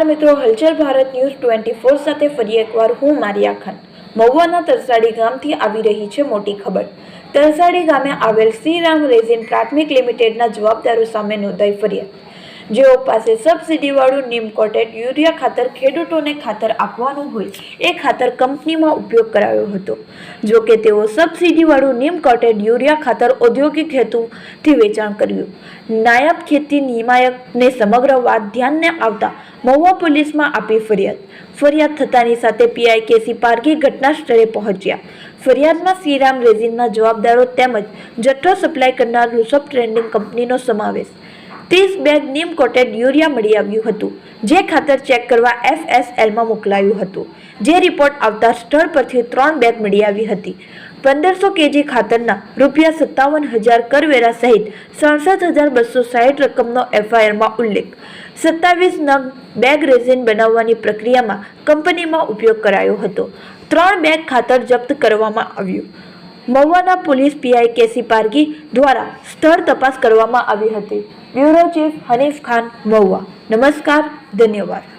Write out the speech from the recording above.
નમસ્કાર મિત્રો, હલચલ ભારત ન્યૂઝ 24 સાથે ફરી એકવાર હું મારિયા ખાન। મહુવાના તરસાડી ગામથી આવી રહી છે મોટી ખબર। તરસાડી ગામે આવેલ શ્રીરામ રેઝિન પ્રાથમિક લિમિટેડના જવાબદારો સામે નોંધાઈ ફરિયાદ, જેઓ પાસે સબસિડીવાળું નીમ કોટેડ યુરિયા ખાતર ખેડૂતોને ખાતર આપવાનું હોય એ ખાતર કંપનીમાં ઉપયોગ કરાયો હતો। જો કે તેઓ સબસિડીવાળું નીમ કોટેડ યુરિયા ખાતર ઔદ્યોગિક હેતુથી વેચાણ કર્યું। નાયબ ખેતી નિયામકને સમગ્ર વાત ધ્યાને આવતા મહુવા પોલીસમાં આપી ફરિયાદ થતાની સાથે પીઆઈ કેસી પારઘી ઘટના સ્થળે પહોંચ્યા। ફરિયાદમાં શ્રીરામ રેઝિનના જવાબદારો તેમજ જથ્થો સપ્લાય કરનાર ઋષભ ટ્રેડિંગ કંપનીનો સમાવેશ 30 બેગ નીમ કોટેડ યુરિયા મળી આવ્યું હતું, જે ખાતર ચેક કરવા FSLમાં મોકલાયું હતું। જે રિપોર્ટ આવતા સ્થળ પરથી 3 બેગ મળી આવી હતી। 1500 કેજી ખાતરના ₹57,000 કરવેરા સહિત 67,260 રકમનો FIRમાં ઉલ્લેખ। 27 નંગ બેગ રેઝિન બનાવવાની પ્રક્રિયામાં કંપનીમાં ઉપયોગ કરાયો હતો। 3 બેગ ખાતર જપ્ત કરવામાં આવ્યું। મહુવાના પોલીસ પીઆઈ કેસી પારઘી દ્વારા સ્થળ તપાસ કરવામાં આવી હતી। Bureau chief Hanif Khan, Mahuva. નમસ્કાર, ધન્યવાદ।